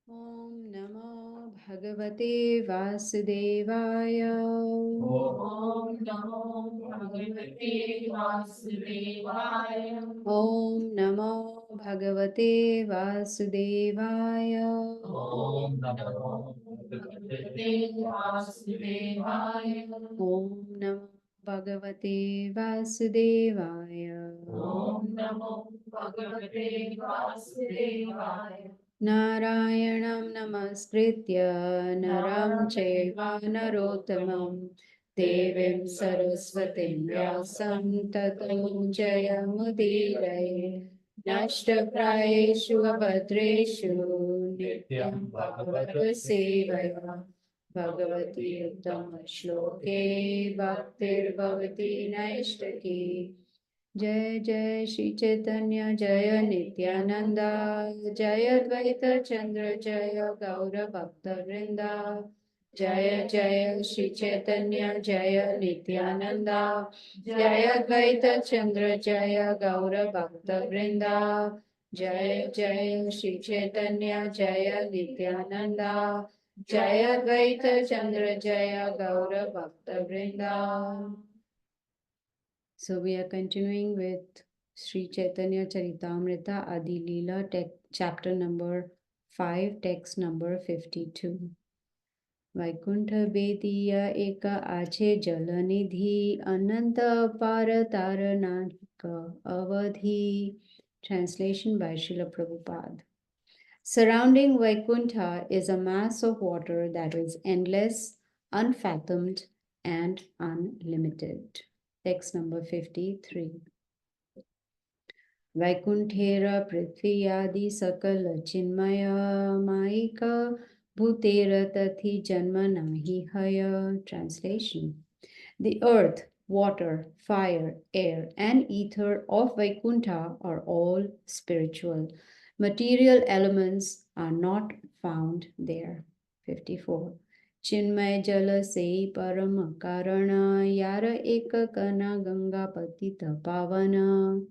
Om Namo Bhagavate Vasudevaya. Om Namo Bhagavate Vasudevaya. Om Namo Bhagavate Vasudevaya. Om Namo Bhagavate Vasudevaya. Om Namo Bhagavate Vasudevaya. Om Namo Bhagavate Vasudevaya. Narayanam Namaskritya Naram Chaiva Narottamam Devim Saraswatim Vyasam Tato Jayamudiraye Nashtaprayeshu Abhadreshu Nityam Bhagavata Sevaya Bhagavati Uttama Shloke Bhaktir Bhavati Naishtaki जय जय श्री चैतन्य जय नित्यानंद जय द्वैत चंद्र जय गौर भक्त वृंदा जय जय श्री चैतन्य जय नित्यानंद जय द्वैत चंद्र जय गौर भक्त वृंदा जय जय श्री चैतन्य जय नित्यानंद जय द्वैत चंद्र जय गौर भक्त वृंदा. So we are continuing with Sri Caitanya Charitamrta Adi Lila, chapter number 5, text number 52. Vaikuntha Bediya Eka Ache Jalanidhi Ananta Parataranaka Avadhi. Translation by Srila Prabhupada. Surrounding Vaikuntha is a mass of water that is endless, unfathomed, and unlimited. Text number 53. Vaikunthera prithviyadi sakala chinmaya maika bhutera tathi janma nahi haya. Translation. The earth, water, fire, air, and ether of Vaikuntha are all spiritual. Material elements are not found there. 54. Chinmay jala se param karana yara ekakana ganga patita pavana.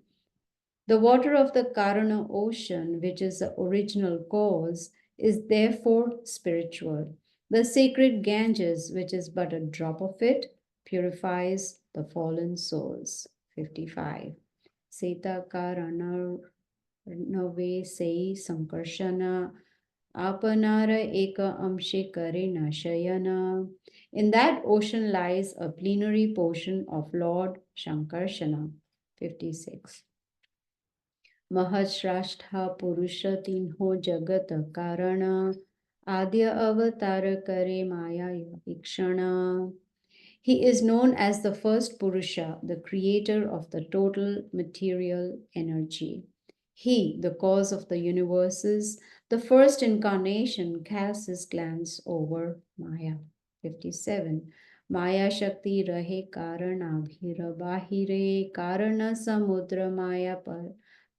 The water of the Karana ocean, which is the original cause, is therefore spiritual. The sacred Ganges, which is but a drop of it, purifies the fallen souls. 55. Seta Karana Nave Sei Sankarshana Apanara Eka Amshe Karina Shayana. In that ocean lies a plenary portion of Lord Shankarshana. 56. Mahashrashtha Purusha Tinho Jagat Karana Adya Avatar Kare Maya Ikshana. He is known as the first Purusha, the creator of the total material energy. He, the cause of the universes, the first incarnation, casts his glance over Maya. 57. Maya Shakti Rahe Karana Bhira Bahire Karana Samudra Maya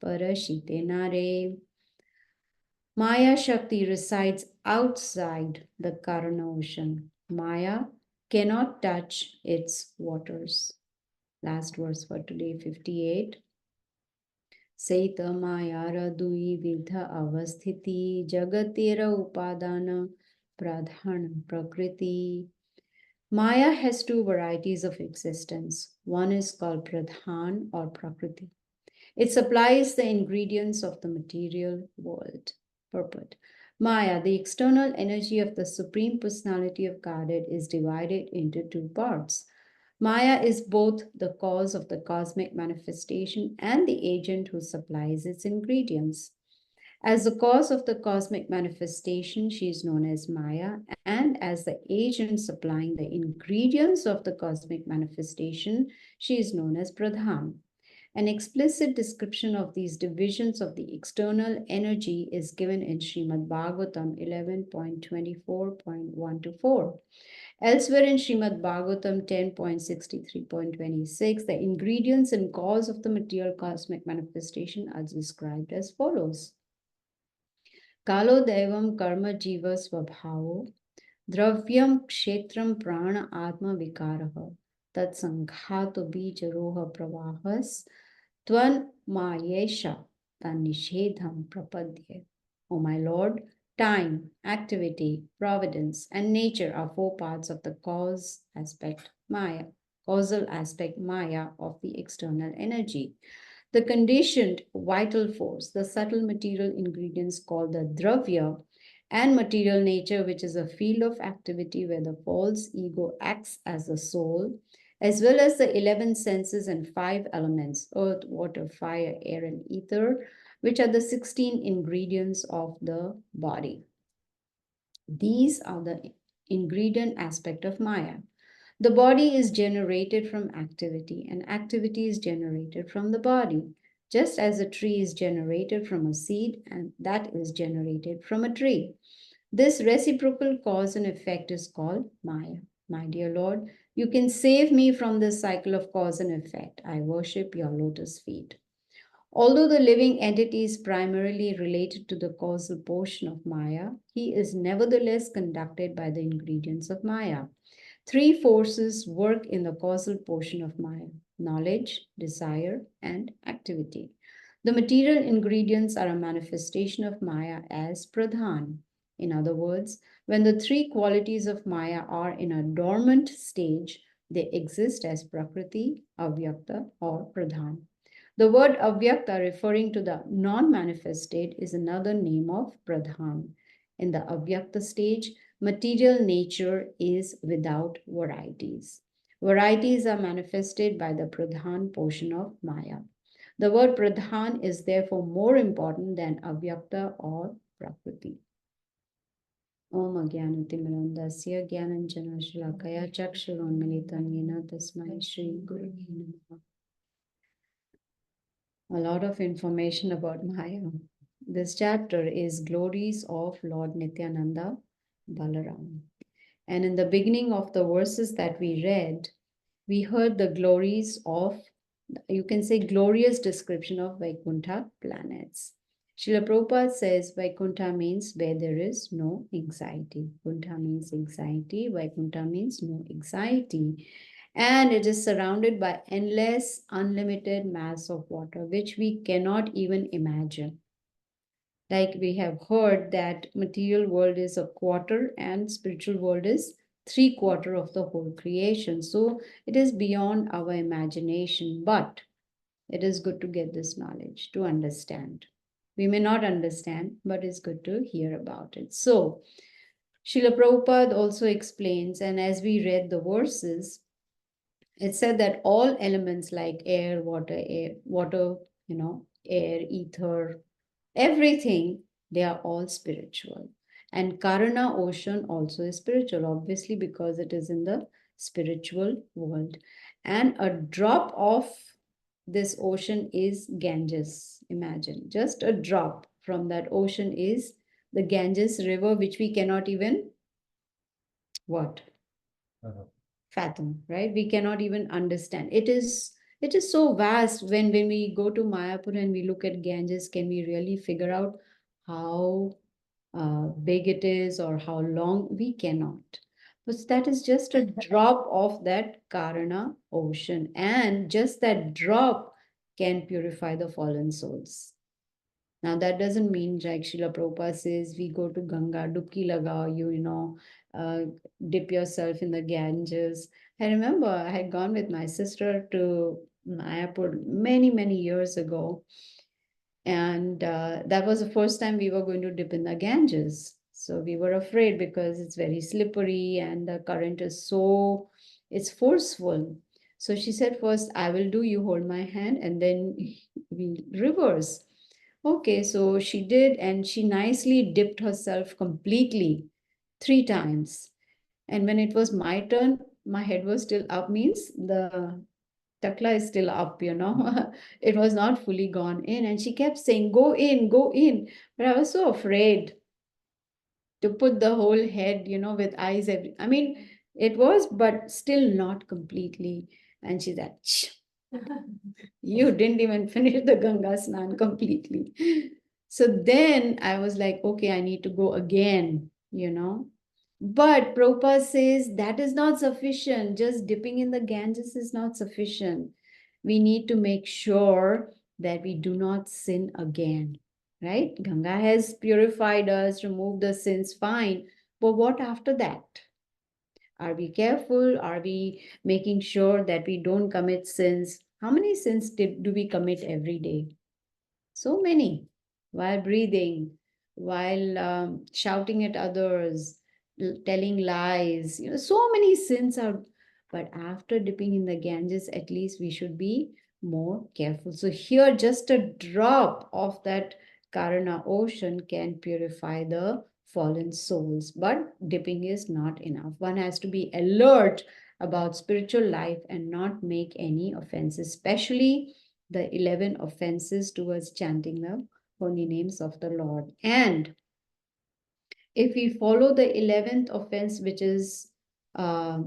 Parashite Nare. Maya Shakti resides outside the Karana ocean. Maya cannot touch its waters. Last verse for today, 58. Saita Mayara Dui Vidha Avasthiti Jagatira Upadana Pradhan Prakriti. Maya has two varieties of existence. One is called Pradhan or Prakriti. It supplies the ingredients of the material world. Purport. Maya, the external energy of the Supreme Personality of Godhead, is divided into two parts. Maya is both the cause of the cosmic manifestation and the agent who supplies its ingredients. As the cause of the cosmic manifestation, she is known as Maya, and as the agent supplying the ingredients of the cosmic manifestation, she is known as Pradhan. An explicit description of these divisions of the external energy is given in Srimad Bhagavatam 11.24.1 to 4. Elsewhere in Srimad Bhagavatam 10.63.26, the ingredients and cause of the material cosmic manifestation are described as follows. Kalo Devam Karma Jiva Swabhavo Dravyam Kshetram Prana Atma Vikaraha Tat Sanghato Bijaroha Pravahas Tvan Mayesha Tanishedham Prapadye. O my Lord, Time, activity, providence, and nature are four parts of the causal aspect Maya of the external energy. The conditioned vital force, the subtle material ingredients called the dravya, and material nature, which is a field of activity where the false ego acts as the soul, as well as the 11 senses and 5 elements earth, water, fire, air, and ether, which are the 16 ingredients of the body. These are the ingredient aspect of Maya. The body is generated from activity, and activity is generated from the body, just as a tree is generated from a seed, and that is generated from a tree. This reciprocal cause and effect is called Maya. My dear Lord, you can save me from this cycle of cause and effect. I worship your lotus feet. Although the living entity is primarily related to the causal portion of Maya, he is nevertheless conducted by the ingredients of Maya. Three forces work in the causal portion of Maya: knowledge, desire, and activity. The material ingredients are a manifestation of Maya as pradhan. In other words, when the three qualities of Maya are in a dormant stage, they exist as prakriti, avyakta, or pradhan. The word avyakta, referring to the non manifest state, is another name of pradhan. In the avyakta stage, material nature is without varieties. Varieties are manifested by the pradhan portion of Maya. The word pradhan is therefore more important than avyakta or prakriti. Om Agyanatimirandasya Gyananjana Shalakaya Chakshurunmilitam Yena Tasmai Shri Guru Namaha. A lot of information about Maya. This chapter is Glories of Lord Nityananda, Balarama. And in the beginning of the verses that we read, we heard the glories of, you can say, glorious description of Vaikuntha planets. Srila Prabhupada says Vaikuntha means where there is no anxiety. Kuntha means anxiety, Vaikuntha means no anxiety. And it is surrounded by endless, unlimited mass of water, which we cannot even imagine. Like we have heard that material world is a quarter and spiritual world is 3/4 of the whole creation. So it is beyond our imagination, but it is good to get this knowledge, to understand. We may not understand, but it's good to hear about it. So Srila Prabhupada also explains, and as we read the verses, it said that all elements like water, air, ether, everything, they are all spiritual. And Karana ocean also is spiritual, obviously, because it is in the spiritual world. And a drop of this ocean is Ganges. Imagine, just a drop from that ocean is the Ganges river, which we cannot even what? Fathom, right? We cannot even understand. It is so vast. When we go to Mayapur and we look at Ganges, can we really figure out how big it is or how long? We cannot. But that is just a drop of that Karana ocean, and just that drop can purify the fallen souls. Now, that doesn't mean, like Srila Prabhupada says, we go to Ganga, dubki lagao, uh, dip yourself in the Ganges. I remember I had gone with my sister to Mayapur many, many years ago. And that was the first time we were going to dip in the Ganges. So we were afraid because it's very slippery and the current is it's forceful. So she said, first, I will do, you hold my hand, and then we reverse. Okay, so she did, and she nicely dipped herself completely 3 times. And when it was my turn, my head was still up, means the takla is still up. It was not fully gone in. And she kept saying, go in, go in. But I was so afraid to put the whole head, with eyes. I mean, it was, but still not completely. And she said, "Shh, you didn't even finish the Ganga Snan completely." So then I was like, okay, I need to go again. But Prabhupada says that is not sufficient. Just dipping in the Ganges is not sufficient. We need to make sure that we do not sin again, right? Ganga has purified us, removed the sins, fine. But what after that? Are we careful? Are we making sure that we don't commit sins? How many sins do we commit every day? So many. While breathing, while shouting at others, telling lies, so many sins are. But after dipping in the Ganges, at least we should be more careful. So here, just a drop of that Karana ocean can purify the fallen souls. But dipping is not enough. One has to be alert about spiritual life and not make any offenses, especially the 11 offenses towards chanting the holy names of the Lord. And if we follow the 11th offense, which is uh,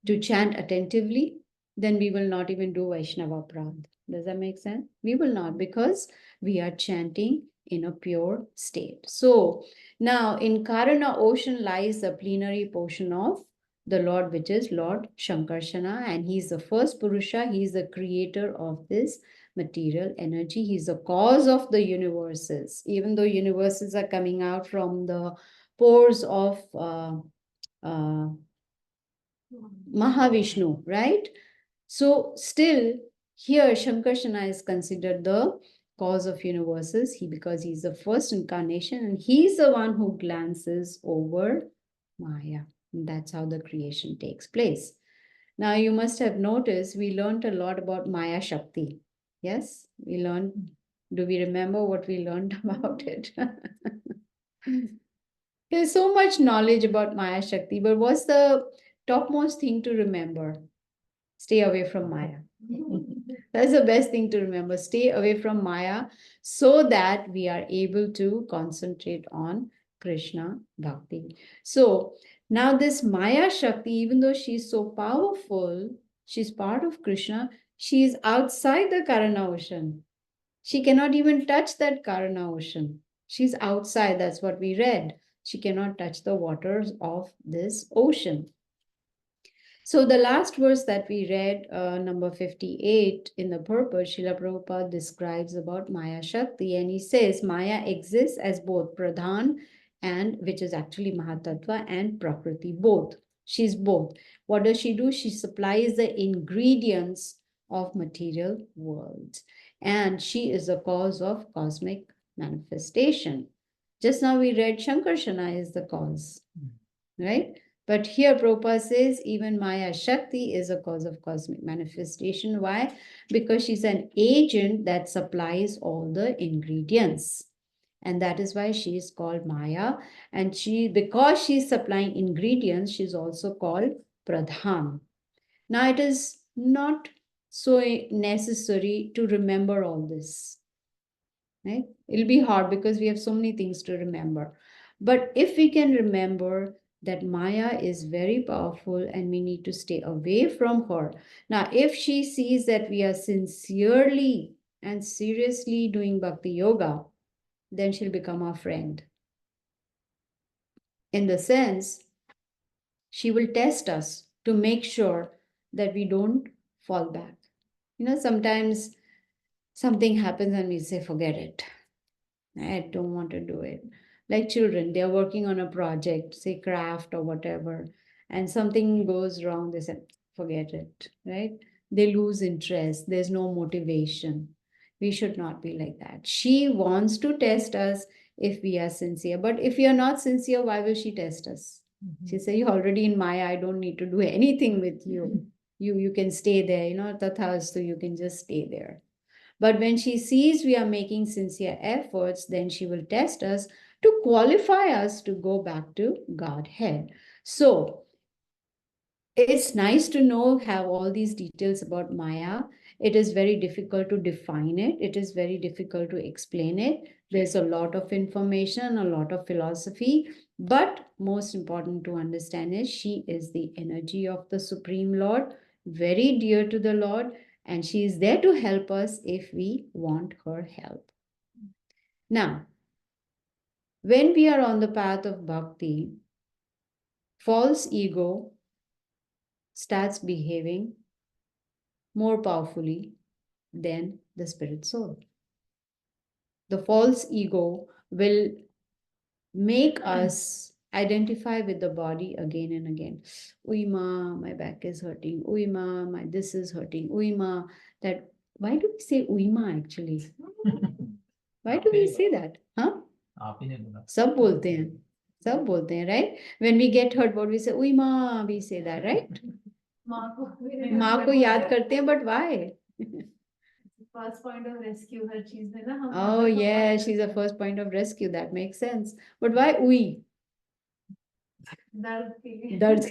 to chant attentively, then we will not even do Vaishnava Prad. Does that make sense? We will not, because we are chanting in a pure state. So now in Karana ocean lies the plenary portion of the Lord, which is Lord Shankarshana, and he's the first Purusha, he's the creator of this material energy, he's the cause of the universes. Even though universes are coming out from the pores of Mahavishnu, right? So still here Shankarshana is considered the cause of universes, because he's the first incarnation and he's the one who glances over Maya. And that's how the creation takes place. Now you must have noticed we learned a lot about Maya Shakti. Yes, we learned. Do we remember what we learned about it? There's so much knowledge about Maya Shakti, but what's the topmost thing to remember? Stay away from Maya. That's the best thing to remember. Stay away from Maya so that we are able to concentrate on Krishna Bhakti. So now this Maya Shakti, even though she's so powerful, she's part of Krishna, she is outside the Karana ocean. She cannot even touch that Karana ocean. She's outside. That's what we read. She cannot touch the waters of this ocean. So the last verse that we read, number 58 in the purpose, Srila Prabhupada describes about Maya Shakti, and he says Maya exists as both Pradhan, and which is actually Mahatattva, and Prakriti, both. She's both. What does she do? She supplies the ingredients of material worlds, and she is the cause of cosmic manifestation. Just now we read Shankarshana is the cause, right? But here Prabhupada says even Maya Shakti is a cause of cosmic manifestation. Why? Because she's an agent that supplies all the ingredients. And that is why she is called Maya. And because she's supplying ingredients, she's also called Pradhan. Now it is not so necessary to remember all this, right? It'll be hard because we have so many things to remember. But if we can remember that Maya is very powerful and we need to stay away from her. Now, if she sees that we are sincerely and seriously doing bhakti yoga, then she'll become our friend. In the sense, she will test us to make sure that we don't fall back. Sometimes something happens and we say, forget it. I don't want to do it. Like children, they're working on a project, say craft or whatever, and something goes wrong, they say, forget it, right? They lose interest, there's no motivation. We should not be like that. She wants to test us if we are sincere. But if we are not sincere, why will she test us? She say, you're already in Maya, I don't need to do anything with you. You can stay there, tathastu, you can just stay there. But when she sees we are making sincere efforts, then she will test us to qualify us to go back to Godhead. So it's nice to have all these details about Maya. It is very difficult to define it. It is very difficult to explain it. There's a lot of information, a lot of philosophy, but most important to understand is she is the energy of the Supreme Lord, very dear to the Lord, and she is there to help us if we want her help. Now, when we are on the path of bhakti, false ego starts behaving more powerfully than the spirit soul. The false ego will make us identify with the body again and again. Uy ma, my back is hurting. Uy ma, my this is hurting. Uy ma, that. Why do we say uy ma actually? Why do we say that? Huh? सब बोलते हैं, सब बोलते हैं, right? When we get hurt, what we say, uy ma, we say that, right? माँ को याद करते हैं, but why? First point of rescue हर चीज में ना हम Oh yeah, she's a first point of rescue. That makes sense. But why uy? दर्द के लिए Dard.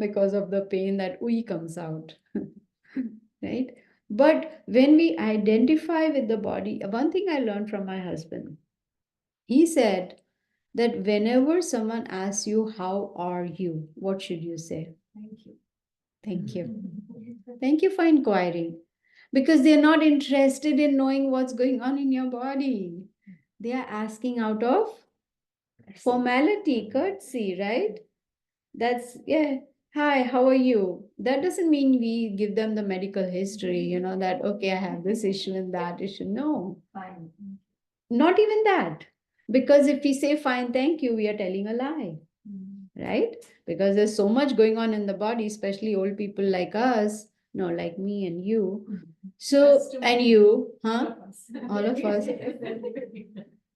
Because of the pain that uy comes out. Right? But when we identify with the body, one thing I learned from my husband, he said that whenever someone asks you, how are you? What should you say? Thank you. Thank you. Thank you for inquiring. Because they're not interested in knowing what's going on in your body. They are asking out of formality, courtesy, right? That's, yeah. Hi, how are you? That doesn't mean we give them the medical history, that, okay, I have this issue and that issue. No, Fine. not even that. Because if we say fine, thank you, we are telling a lie, right? Because there's so much going on in the body, especially old people like us, no, like me and you. So, and you, huh? All of us.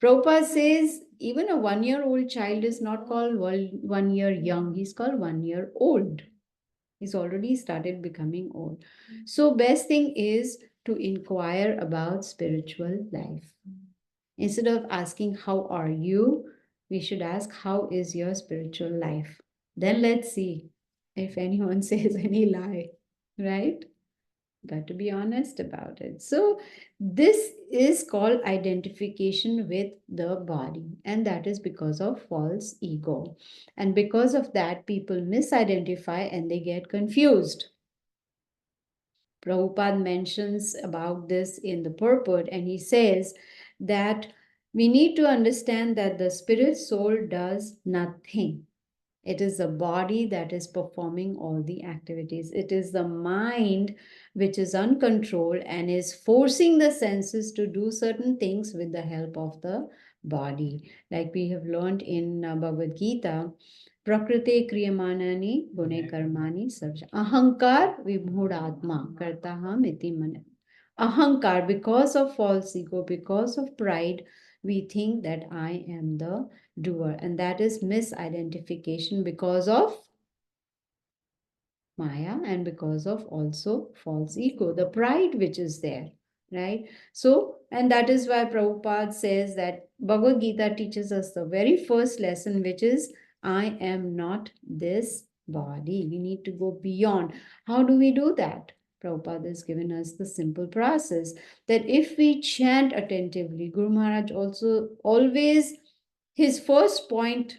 Prabhupada says even a 1-year-old child is not called 1 year young, he's called 1 year old. He's already started becoming old. So, best thing is to inquire about spiritual life. Instead of asking, how are you? We should ask, how is your spiritual life? Then let's see if anyone says any lie, right? Got to be honest about it. So, this is called identification with the body, and that is because of false ego. And because of that, people misidentify and they get confused. Prabhupada mentions about this in the purport, and he says that we need to understand that the spirit soul does nothing. It is the body that is performing all the activities. It is the mind which is uncontrolled and is forcing the senses to do certain things with the help of the body. Like we have learned in Bhagavad Gita, Prakriti Kriyamanani Gune Karmani Sarja. Ahankar Vibhudatma Kartaham iti mana. Ahankar, because of false ego, because of pride, we think that I am the doer, and that is misidentification because of Maya and because of also false ego, the pride which is there, right? So, and that is why Prabhupada says that Bhagavad Gita teaches us the very first lesson, which is I am not this body. We need to go beyond. How do we do that? Prabhupada has given us the simple process that if we chant attentively, Guru Maharaj also always, his first point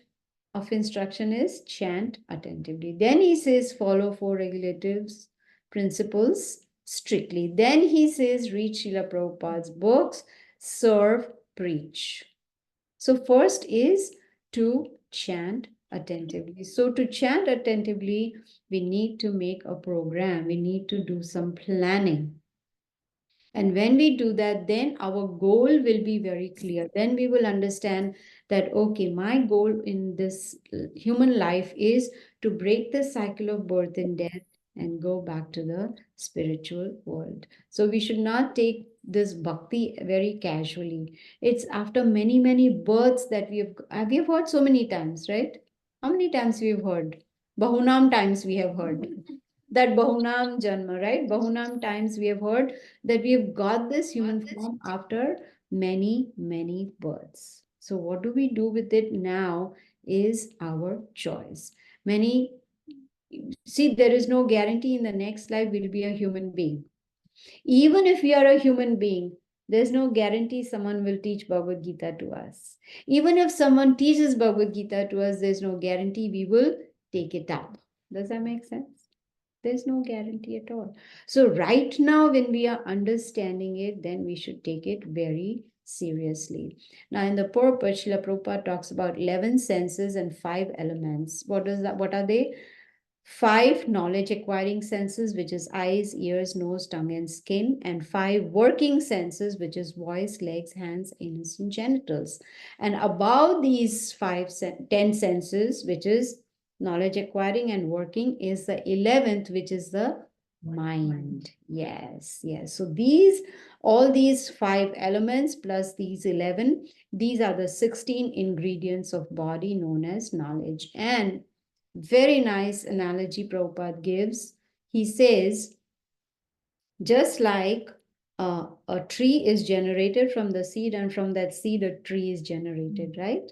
of instruction is chant attentively. Then he says follow four regulatives, principles strictly. Then he says read Srila Prabhupada's books, serve, preach. So first is to chant attentively. So to chant attentively, we need to make a program. We need to do some planning. And when we do that, then our goal will be very clear. Then we will understand that, okay, my goal in this human life is to break the cycle of birth and death and go back to the spiritual world. So we should not take this bhakti very casually. It's after many, many births that we have heard so many times, right? How many times we have heard? Bahunam times we have heard. That Bahunam Janma, right? Bahunam times we have heard that we have got this human form after many, many births. So, what do we do with it now is our choice. Many see, there is no guarantee in the next life we'll be a human being. Even if we are a human being, there's no guarantee someone will teach Bhagavad Gita to us. Even if someone teaches Bhagavad Gita to us, there's no guarantee we will take it up. Does that make sense? There's no guarantee at all. So right now, when we are understanding it, then we should take it very seriously. Now, in the purpose, Srila Prabhupada talks about 11 senses and 5 elements. What is that? What are they? 5 knowledge acquiring senses, which is eyes, ears, nose, tongue, and skin, and 5 working senses, which is voice, legs, hands, anus, and genitals. And above these 10 senses, which is knowledge acquiring and working, is the 11th, which is the mind. Yes, yes. So all these 5 elements plus these 11, these are the 16 ingredients of body known as knowledge. And very nice analogy Prabhupada gives. He says, just like a tree is generated from the seed, and from that seed, a tree is generated, right?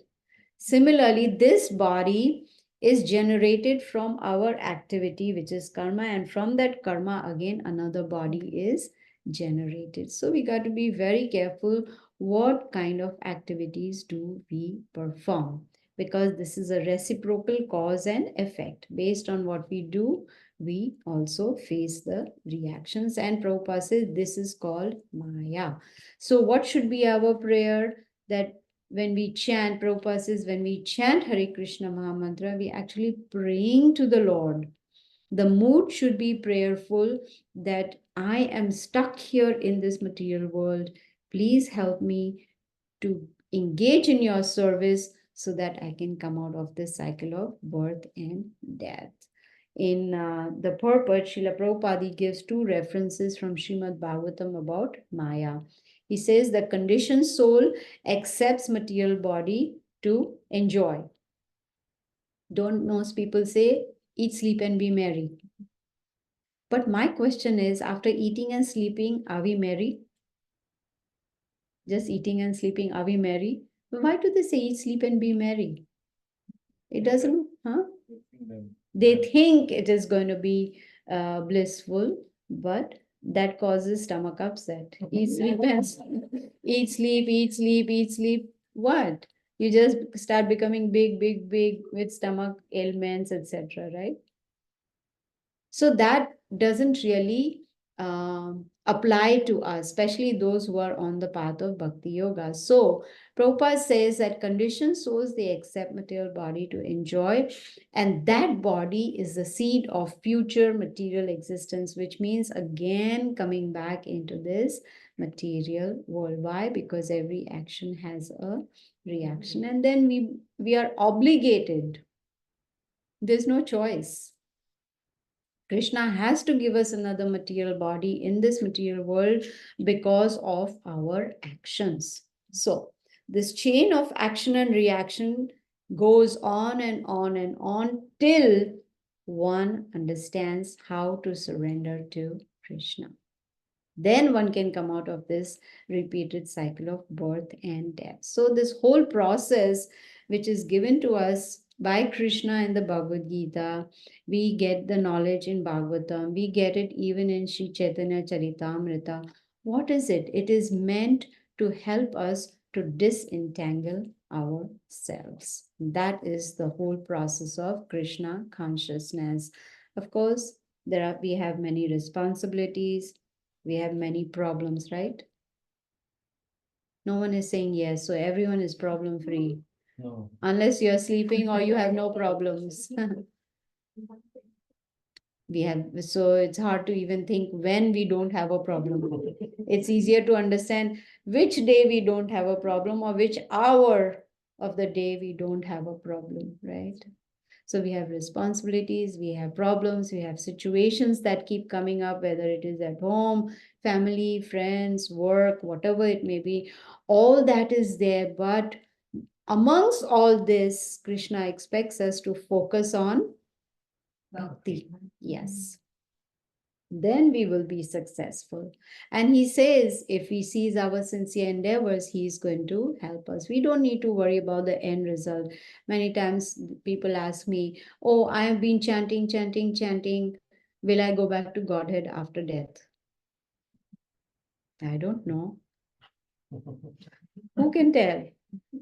Similarly, this body is generated from our activity, which is karma, and from that karma, again, another body is generated. So we got to be very careful what kind of activities do we perform, because this is a reciprocal cause and effect. Based on what we do, we also face the reactions. And Prabhupada says this is called Maya. So what should be our prayer? That when we chant, Prabhupada says, when we chant Hare Krishna Mahamantra, we actually praying to the Lord. The mood should be prayerful, that I am stuck here in this material world. Please help me to engage in your service so that I can come out of this cycle of birth and death. In the purport, Srila Prabhupada gives 2 references from Srimad Bhagavatam about Maya. He says the conditioned soul accepts material body to enjoy. Don't most people say, eat, sleep, and be merry. But my question is, after eating and sleeping, are we merry? Just eating and sleeping, are we merry? Why do they say eat, sleep, and be merry? It doesn't, huh? They think it is going to be blissful, but that causes stomach upset. Eat, sleep, and eat, sleep, eat, sleep, eat, sleep. What? You just start becoming big, big, big with stomach ailments, etc., right? So that doesn't really apply to us, especially those who are on the path of Bhakti Yoga. So Prabhupada says that conditioned souls, they accept material body to enjoy, and that body is the seed of future material existence, which means again coming back into this material world. Why? Because every action has a reaction, and then we are obligated. There's no choice. Krishna has to give us another material body in this material world because of our actions. So, this chain of action and reaction goes on and on and on till one understands how to surrender to Krishna. Then one can come out of this repeated cycle of birth and death. So, this whole process, which is given to us by Krishna in the Bhagavad Gita, we get the knowledge in Bhagavatam, we get it even in Sri Caitanya Caritamrta. What is it? It is meant to help us to disentangle ourselves. That is the whole process of Krishna consciousness. Of course, we have many responsibilities, we have many problems, right? No one is saying yes, so everyone is problem free. No. Unless you're sleeping or you have no problems. We have, so it's hard to even think when we don't have a problem. It's easier to understand which day we don't have a problem or which hour of the day we don't have a problem, right? So we have responsibilities, we have problems, we have situations that keep coming up, whether it is at home, family, friends, work, whatever it may be. All that is there. But amongst all this, Krishna expects us to focus on bhakti. Yes. Then we will be successful. And he says, if he sees our sincere endeavors, he is going to help us. We don't need to worry about the end result. Many times people ask me, oh, I have been chanting, chanting, chanting. Will I go back to Godhead after death? I don't know. Who can tell?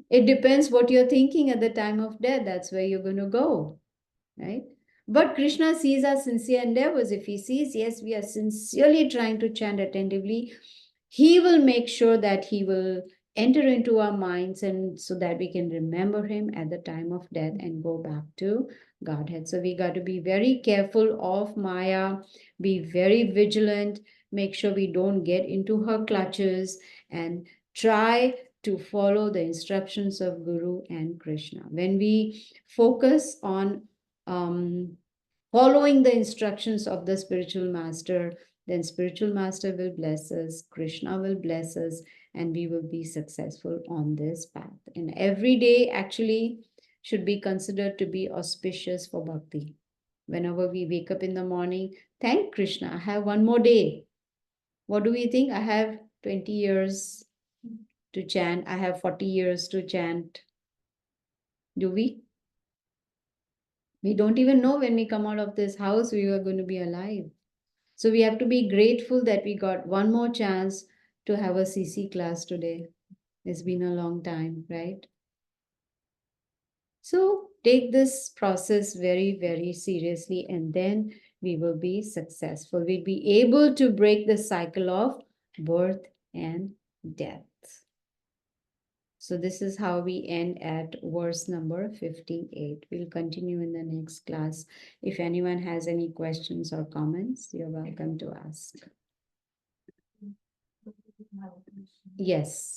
It depends what you're thinking at the time of death. That's where you're going to go, right? But Krishna sees our sincere endeavors. If he sees, yes, we are sincerely trying to chant attentively, he will make sure that he will enter into our minds, and so that we can remember him at the time of death and go back to Godhead. So we got to be very careful of Maya, be very vigilant, make sure we don't get into her clutches, and try to follow the instructions of Guru and Krishna. When we focus on following the instructions of the spiritual master, then spiritual master will bless us, Krishna will bless us, and we will be successful on this path. And every day actually should be considered to be auspicious for bhakti. Whenever we wake up in the morning, thank Krishna, I have one more day. What do we think? I have 20 years to chant, I have 40 years to chant. Do we? We don't even know when we come out of this house we are going to be alive. So we have to be grateful that we got one more chance to have a CC class today. It's been a long time, right? So take this process very, very seriously, and then we will be successful. We'll be able to break the cycle of birth and death. So this is how we end at verse number 58. We'll continue in the next class. If anyone has any questions or comments, you're welcome to ask. Yes.